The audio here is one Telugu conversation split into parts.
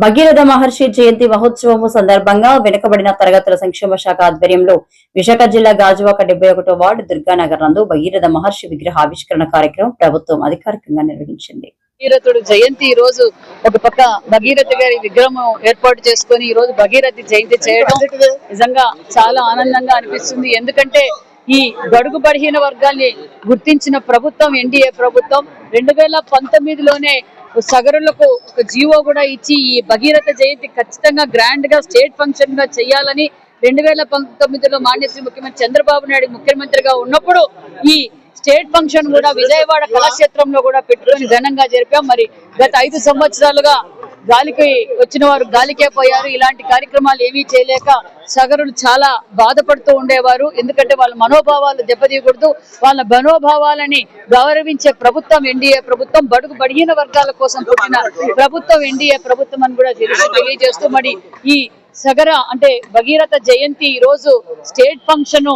భగీరథ మహర్షి జయంతి మహోత్సవము సందర్భంగా వెనుకబడిన తరగతుల సంక్షేమ శాఖ ఆధ్వర్యంలో విశాఖ జిల్లా గాజువాక 71వ వార్డు దుర్గానగర్ నందు భగీరథ మహర్షి విగ్రహ ఆవిష్కరణ కార్యక్రమం ప్రభుత్వం అధికారికంగా నిర్వహించింది. భగీరథుడు జయంతి ఈ రోజు ఒక పక్క భగీరథ గారి విగ్రహం ఏర్పాటు చేసుకుని ఈ రోజు భగీరథ జయంతి చేయడం నిజంగా చాలా ఆనందంగా అనిపిస్తుంది. ఎందుకంటే ఈ బడుగు బలహీన వర్గాల్ని గుర్తించిన ప్రభుత్వం ఎన్డీఏ ప్రభుత్వం 2019లోనే సగరులకు ఒక జీవో కూడా ఇచ్చి ఈ భగీరథ జయంతి ఖచ్చితంగా గ్రాండ్ గా స్టేట్ ఫంక్షన్ గా చేయాలని 2019లో మాన్యశ్రీ ముఖ్యమంత్రి చంద్రబాబు నాయుడు ముఖ్యమంత్రిగా ఉన్నప్పుడు ఈ స్టేట్ ఫంక్షన్ కూడా విజయవాడ కళాక్షేత్రంలో కూడా పెట్టుకొని ఘనంగా జరిపాం. మరి గత 5 సంవత్సరాలుగా గాలికి వచ్చిన వారు గాలికే పోయారు. ఇలాంటి కార్యక్రమాలు ఏమీ చేయలేక సగరులు చాలా బాధపడుతూ ఉండేవారు. ఎందుకంటే వాళ్ళ మనోభావాలు దెబ్బతీయకూడదు, వాళ్ళ మనోభావాలని గౌరవించే ప్రభుత్వం ఎన్డీఏ ప్రభుత్వం, బడుగు బడిగిన వర్గాల కోసం పుట్టిన ప్రభుత్వం ఎన్డీఏ ప్రభుత్వం అని కూడా తెలియజేస్తూ మరి ఈ సగర అంటే భగీరథ జయంతి ఈ రోజు స్టేట్ ఫంక్షన్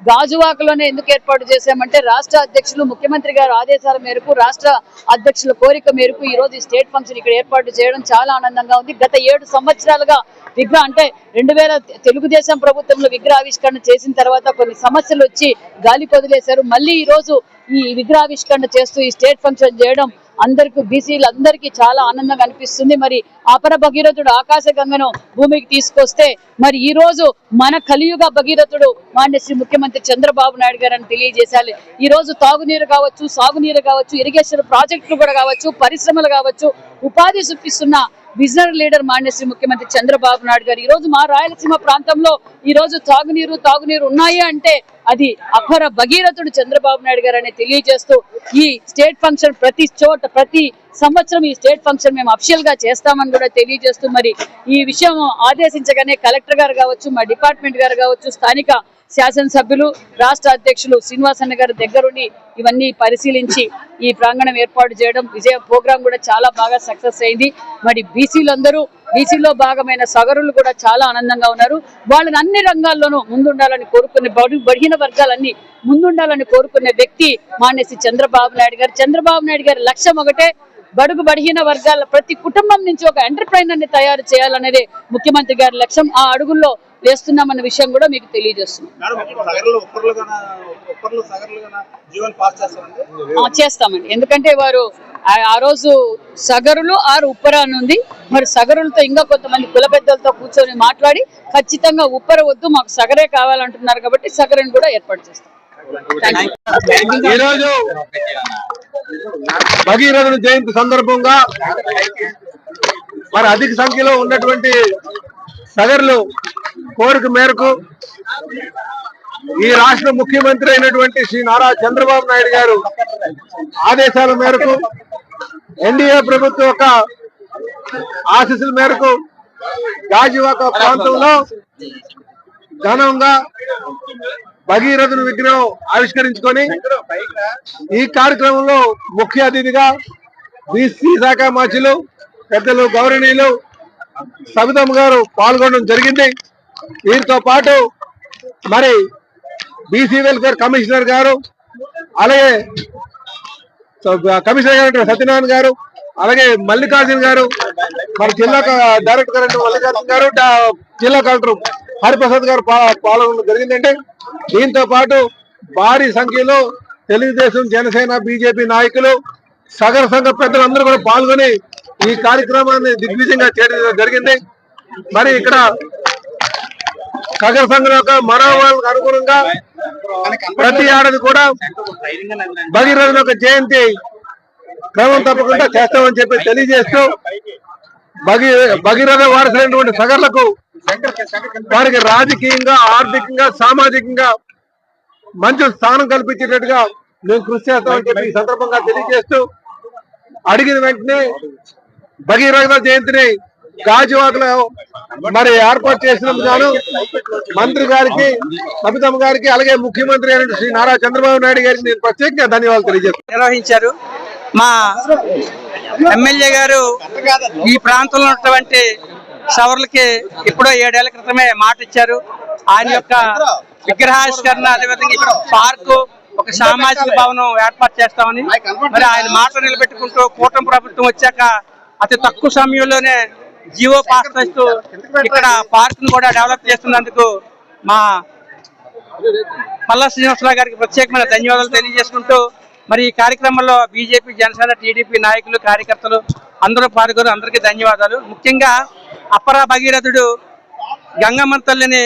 గాజువాకలోనే ఎందుకు ఏర్పాటు చేశామంటే రాష్ట్ర అధ్యక్షులు ముఖ్యమంత్రి గారి ఆదేశాల మేరకు రాష్ట్ర అధ్యక్షుల కోరిక మేరకు ఈ రోజు స్టేట్ ఫంక్షన్ ఇక్కడ ఏర్పాటు చేయడం చాలా ఆనందంగా ఉంది. గత 7 సంవత్సరాలుగా విగ్రహ అంటే 2000 తెలుగుదేశం ప్రభుత్వంలో విగ్రహావిష్కరణ చేసిన తర్వాత కొన్ని సమస్యలు వచ్చి గాలి వదిలేశారు. మళ్ళీ ఈ రోజు ఈ విగ్రహావిష్కరణ చేస్తూ ఈ స్టేట్ ఫంక్షన్ చేయడం అందరికీ బీసీలందరికీ చాలా ఆనందంగా అనిపిస్తుంది. మరి అపర భగీరథుడు ఆకాశ గంగను భూమికి తీసుకొస్తే మరి ఈ రోజు మన కలియుగ భగీరథుడు మాన్యశ్రీ ముఖ్యమంత్రి చంద్రబాబు నాయుడు గారని తెలియజేశాలి. ఈ రోజు తాగునీరు కావచ్చు, సాగునీరు కావచ్చు, ఇరిగేషన్ ప్రాజెక్టులు కూడా కావచ్చు, పరిశ్రమలు కావచ్చు, ఉపాధి సృష్టిస్తున్న విజనరీ లీడర్ మాన్యశ్రీ ముఖ్యమంత్రి చంద్రబాబు నాయుడు గారు ఈ రోజు మా రాయలసీమ ప్రాంతంలో ఈ రోజు తాగునీరు ఉన్నాయి అంటే అది అపర భగీరథుడు చంద్రబాబు నాయుడు గారు అని తెలియజేస్తూ ఈ స్టేట్ ఫంక్షన్ ప్రతి చోట ప్రతి సంవత్సరం ఈ స్టేట్ ఫంక్షన్ మేము అఫిషియల్ గా చేస్తామని కూడా తెలియజేస్తూ మరి ఈ విషయం ఆదేశించగానే కలెక్టర్ గారు కావచ్చు, మా డిపార్ట్మెంట్ గారు కావచ్చు, స్థానిక శాసనసభ్యులు, రాష్ట్ర అధ్యక్షులు శ్రీనివాసన్న గారి దగ్గరుండి ఇవన్నీ పరిశీలించి ఈ ప్రాంగణం ఏర్పాటు చేయడం ప్రోగ్రాం కూడా చాలా బాగా సక్సెస్ అయింది. మరి బీసీలో భాగమైన సగరులు కూడా చాలా ఆనందంగా ఉన్నారు. వాళ్ళని అన్ని రంగాల్లోనూ ముందుండాలని కోరుకునే బడిగిన వర్గాలన్నీ ముందుండాలని కోరుకునే వ్యక్తి మాన్యశ్రీ చంద్రబాబు నాయుడు గారు. చంద్రబాబు నాయుడు గారి లక్ష్యం ఒకటే, బడుగు బడిగిన వర్గాల ప్రతి కుటుంబం నుంచి ఒక ఎంటర్ప్రైనర్ ని తయారు చేయాలనేదే ముఖ్యమంత్రి గారి లక్ష్యం. ఆ అడుగుల్లో వేస్తున్నామన్న విషయం కూడా మీకు తెలియజేస్తున్నాం. చేస్తామండి, ఎందుకంటే వారు ఆ రోజు సగరులు ఆరు ఉప్పర అని ఉంది. మరి సగరులతో ఇంకా కొంతమంది కుల పెద్దలతో కూర్చొని మాట్లాడి ఖచ్చితంగా ఉప్పర వద్దు, మాకు సగరే కావాలంటున్నారు కాబట్టి సగరుని కూడా ఏర్పాటు చేస్తాం. ఈరోజు భగీరథుని జయంతి సందర్భంగా మరి అధిక సంఖ్యలో ఉన్నటువంటి సగరులు కోరిక మేరకు ఈ రాష్ట్ర ముఖ్యమంత్రి అయినటువంటి శ్రీ నారా చంద్రబాబు నాయుడు గారు ఆదేశాల మేరకు ఎన్డీఏ ప్రభుత్వం యొక్క ఆశీస్సుల మేరకు గాజువాక ప్రాంతంలో ఘనంగా భగీరథుని విగ్రహం ఆవిష్కరించుకొని ఈ కార్యక్రమంలో ముఖ్య అతిథిగా బీసీ శాఖ మంత్రులు పెద్దలు గౌరవనీయులు సబితమ్మ గారు పాల్గొనడం జరిగింది. వీరితో పాటు మరి బీసీ వెల్ఫేర్ కమిషనర్ గారు, అలాగే కమిషనర్ గారు సత్యనారాయణ గారు, అలాగే మల్లికార్జున గారు, మరి జిల్లా డైరెక్టర్ గారు మల్లికార్జున గారు, జిల్లా కలెక్టర్ హరిప్రసాద్ గారు పాల్గొనడం జరిగిందంటే దీంతో పాటు భారీ సంఖ్యలో తెలుగుదేశం, జనసేన, బీజేపీ నాయకులు, సగర సంఘ పెద్దలందరూ కూడా పాల్గొని ఈ కార్యక్రమాన్ని దిగ్విజయంగా చేయడం జరిగింది. మరి ఇక్కడ సగర సంఘం యొక్క మనోభావాలకు అనుగుణంగా ప్రతి ఏడాది కూడా భగీరథుని యొక్క జయంతి క్రమం తప్పకుండా చేస్తామని చెప్పి తెలియజేస్తూ భగీరథ వారసులైనటువంటి సగర్లకు వారికి రాజకీయంగా, ఆర్థికంగా, సామాజికంగా మంచి స్థానం కల్పించేటట్టుగా మేము కృషి చేస్తామని చెప్పి ఈ సందర్భంగా తెలియజేస్తూ అడిగిన వెంటనే భగీరథ జయంతిని గాజువాకలో మరి ఏర్పాటు చేసినందుకు గాను మంత్రి గారికి, సబితమ్మ గారికి, అలాగే ముఖ్యమంత్రి అయిన శ్రీ నారా చంద్రబాబు నాయుడు గారికి నేను ప్రత్యేకంగా ధన్యవాదాలు తెలియజేస్తాను. నిర్వహించారు. మా ఎమ్మెల్యే గారు ఈ ప్రాంతంలో ఉన్నటువంటి సవర్లకి ఎప్పుడో 7 ఏళ్ల క్రితమే మాట ఇచ్చారు. ఆయన యొక్క విగ్రహావిష్కరణ, అదేవిధంగా ఇక్కడ పార్కు, ఒక సామాజిక భవనం ఏర్పాటు చేస్తామని మరి ఆయన మాట నిలబెట్టుకుంటూ కూటమి ప్రభుత్వం వచ్చాక అతి తక్కువ సమయంలోనే జియో పాస్ చేస్తూ ఇక్కడ పార్క్ ను కూడా డెవలప్ చేస్తున్నందుకు మా పల్లా శ్రీనివాసరావు గారికి ప్రత్యేకమైన ధన్యవాదాలు తెలియజేసుకుంటూ మరి ఈ కార్యక్రమంలో బీజేపీ, జనసేన, టీడీపీ నాయకులు, కార్యకర్తలు అందరూ పాల్గొని అందరికీ ధన్యవాదాలు. ముఖ్యంగా అప్పరా భగీరథుడు గంగమ్మ తల్లిని